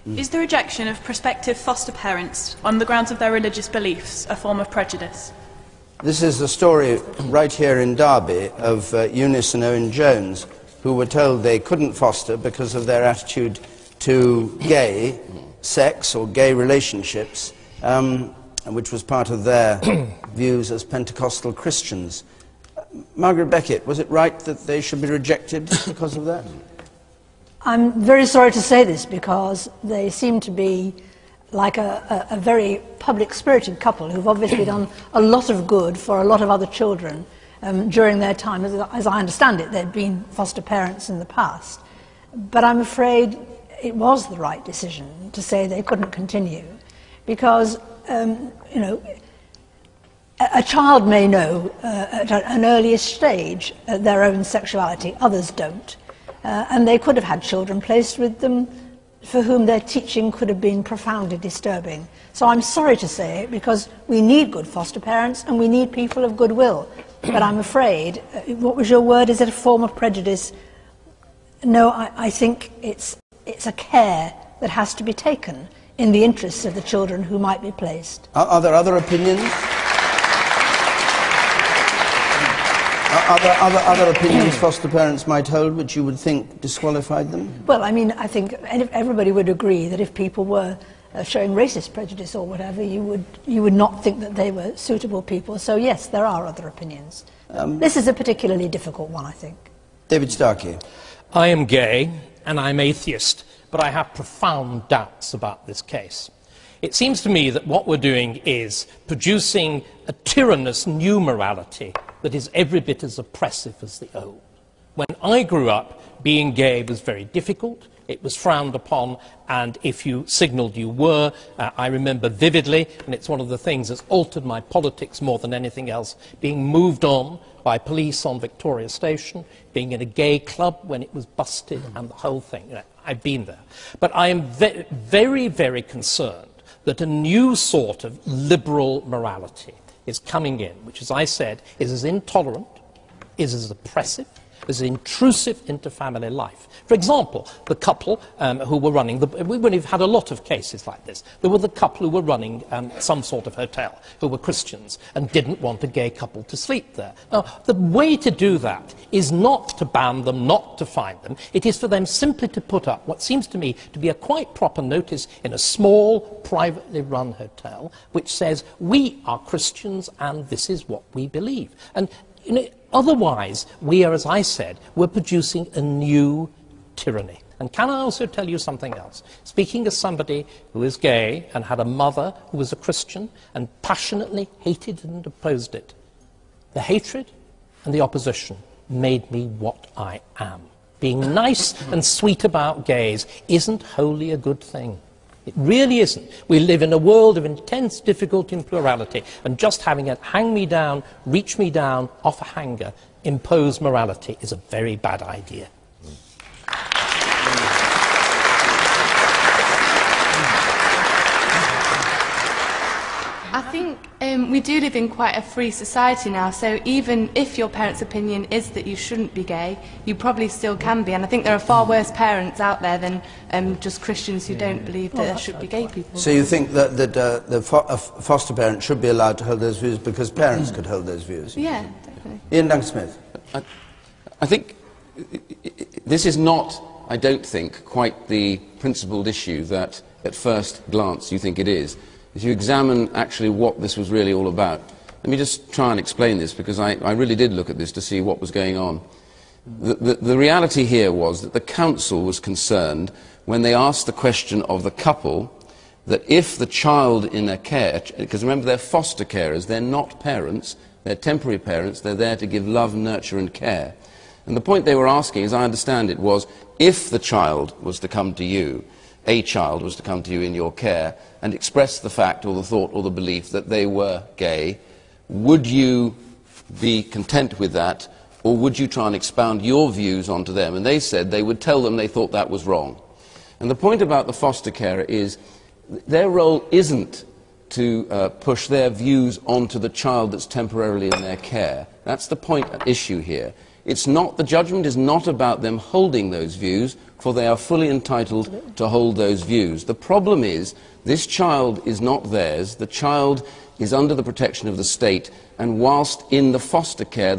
Is the rejection of prospective foster parents on the grounds of their religious beliefs a form of prejudice? This is the story right here in Derby of Eunice and Owen Jones, who were told they couldn't foster because of their attitude to gay sex or gay relationships, which was part of their views as Pentecostal Christians. Margaret Beckett, was it right that they should be rejected because of that? I'm very sorry to say this because they seem to be like a very public-spirited couple who've obviously done a lot of good for a lot of other children during their time. As I understand it, they'd been foster parents in the past. But I'm afraid it was the right decision to say they couldn't continue because, you know, a child may know at an earlier stage their own sexuality, others don't. And they could have had children placed with them for whom their teaching could have been profoundly disturbing. So I'm sorry to say it, because we need good foster parents and we need people of goodwill. But I'm afraid, what was your word? Is it a form of prejudice? No, I think it's a care that has to be taken in the interests of the children who might be placed. Are there other opinions? Are there other opinions foster parents might hold which you would think disqualified them? Well, I mean, I think everybody would agree that if people were showing racist prejudice or whatever, you would not think that they were suitable people. So yes, there are other opinions. This is a particularly difficult one, I think. David Starkey. I am gay and I'm atheist, but I have profound doubts about this case. It seems to me that what we're doing is producing a tyrannous new morality that is every bit as oppressive as the old. When I grew up, being gay was very difficult. It was frowned upon, and if you signalled you were, I remember vividly, and it's one of the things that's altered my politics more than anything else, being moved on by police on Victoria Station, being in a gay club when it was busted, and the whole thing. You know, I've been there. But I am very, very concerned that a new sort of liberal morality is coming in, which, as I said, is as intolerant, is as oppressive, is intrusive into family life. For example, the couple who were running, we've had a lot of cases like this. There were the couple who were running some sort of hotel, who were Christians, and didn't want a gay couple to sleep there. Now, the way to do that is not to ban them, not to fine them. It is for them simply to put up what seems to me to be a quite proper notice in a small, privately run hotel, which says, we are Christians and this is what we believe. And, you know, otherwise, we are, as I said, we're producing a new tyranny. And can I also tell you something else? Speaking as somebody who is gay and had a mother who was a Christian and passionately hated and opposed it, the hatred and the opposition made me what I am. Being nice and sweet about gays isn't wholly a good thing. It really isn't. We live in a world of intense difficulty and plurality, and just having it hang me down, reach me down, off a hanger, impose morality is a very bad idea. I think we do live in quite a free society now, so even if your parents' opinion is that you shouldn't be gay, you probably still can be. And I think there are far worse parents out there than just Christians who don't believe that there should be gay people. So you think that a foster parent should be allowed to hold those views because parents could hold those views? Yeah, definitely. Ian Duncan-Smith. I think this is not, I don't think, quite the principled issue that at first glance you think it is. If you examine actually what this was really all about, let me just try and explain this, because I really did look at this to see what was going on. The reality here was that the council was concerned when they asked the question of the couple that if the child in their care, because remember they're foster carers, they're not parents, they're temporary parents, they're there to give love, nurture and care. And the point they were asking, as I understand it, was if the child was to come to you, a child was to come to you in your care and express the fact or the thought or the belief that they were gay, would you be content with that, or would you try and expound your views onto them? And they said they would tell them they thought that was wrong. And the point about the foster carer is their role isn't to push their views onto the child that's temporarily in their care. That's the point at issue here. It's not, the judgment is not about them holding those views, for they are fully entitled to hold those views. The problem is, this child is not theirs. The child is under the protection of the state, and whilst in the foster care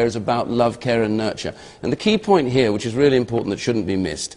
is about love, care and nurture. And the key point here, which is really important that shouldn't be missed,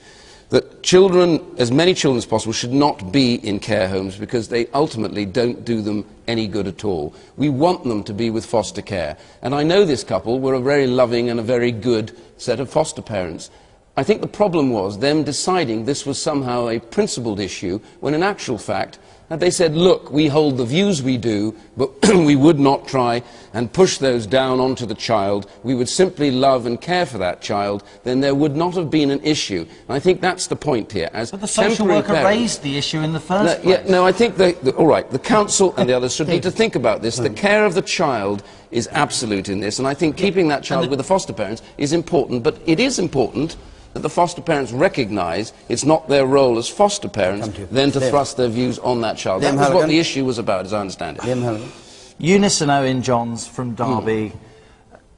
that children, as many children as possible, should not be in care homes because they ultimately don't do them any good at all. We want them to be with foster care. And I know this couple were a very loving and a very good set of foster parents. I think the problem was them deciding this was somehow a principled issue, when in actual fact, had they said, look, we hold the views we do, but we would not try and push those down onto the child, we would simply love and care for that child, then there would not have been an issue. And I think that's the point here. As but the social worker raised the issue in the first place. Yeah, no, I think, all right, the council and the others should need to think about this. The care of the child is absolute in this, and I think keeping that child with the foster parents is important, but it is important that the foster parents recognise it's not their role as foster parents then to thrust their views on that child. That was what the issue was about, as I understand it. Eunice and Owen Johns from Derby,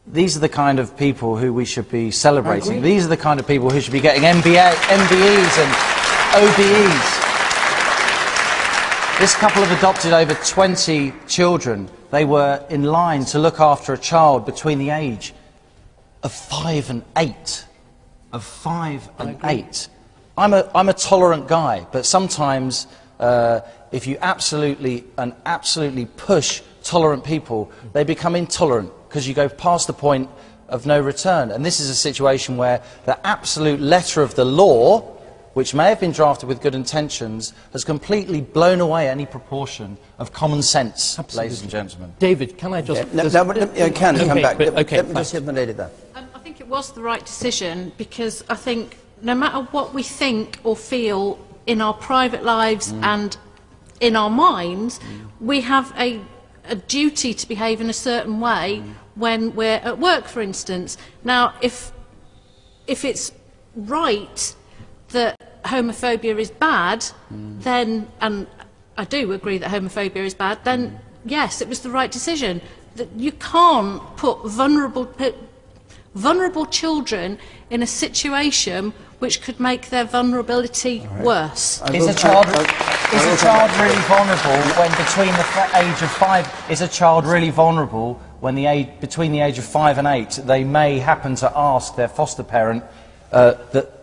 these are the kind of people who we should be celebrating. These are the kind of people who should be getting MBEs and OBEs. This couple have adopted over 20 children. They were in line to look after a child between the age of 5 and 8. Of 5 and 8. I'm a tolerant guy, but sometimes if you absolutely push tolerant people, they become intolerant because you go past the point of no return. And this is a situation where the absolute letter of the law, which may have been drafted with good intentions, has completely blown away any proportion of common sense, ladies and gentlemen. David, can I just... come back. Okay, let me just hear the lady there. I think it was the right decision, because I think no matter what we think or feel in our private lives and in our minds, we have a duty to behave in a certain way when we're at work, for instance. Now, if it's right that homophobia is bad, then, and I do agree that homophobia is bad, then yes, it was the right decision. That you can't put vulnerable children in a situation which could make their vulnerability worse. Is a child really vulnerable when between the age of 5? Is a child really vulnerable when between the age of 5 and 8 they may happen to ask their foster parent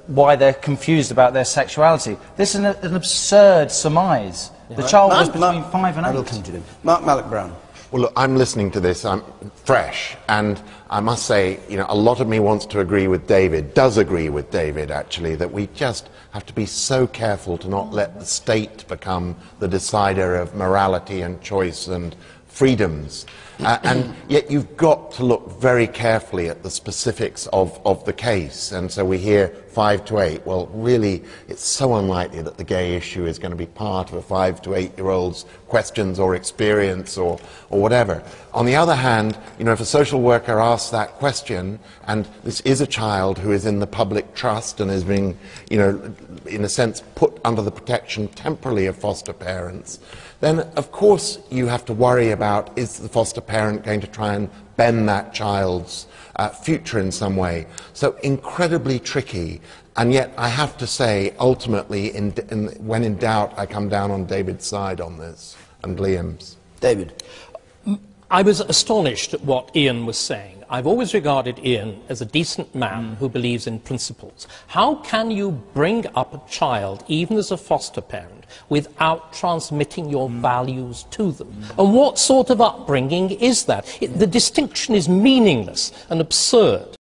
why they're confused about their sexuality? This is an absurd surmise. The child was between 5 and 8. I will come to him. Mark Malloch-Brown. Well, look, I'm listening to this, I'm fresh, and I must say, you know, a lot of me wants to agree with David, does agree with David, actually, that we just have to be so careful to not let the state become the decider of morality and choice and freedoms. And yet you've got to look very carefully at the specifics of the case. And so we hear 5 to 8. Well, really, it's so unlikely that the gay issue is going to be part of a 5 to 8-year-old's questions or experience or whatever. On the other hand, you know, if a social worker asks that question, and this is a child who is in the public trust and is being, you know, in a sense, put under the protection temporarily of foster parents, then of course you have to worry about, is the foster parent going to try and bend that child's future in some way? So incredibly tricky, and yet I have to say, ultimately, when in doubt, I come down on David's side on this, and Liam's. David. I was astonished at what Ian was saying. I've always regarded Ian as a decent man who believes in principles. How can you bring up a child, even as a foster parent, without transmitting your values to them? And what sort of upbringing is that? The distinction is meaningless and absurd.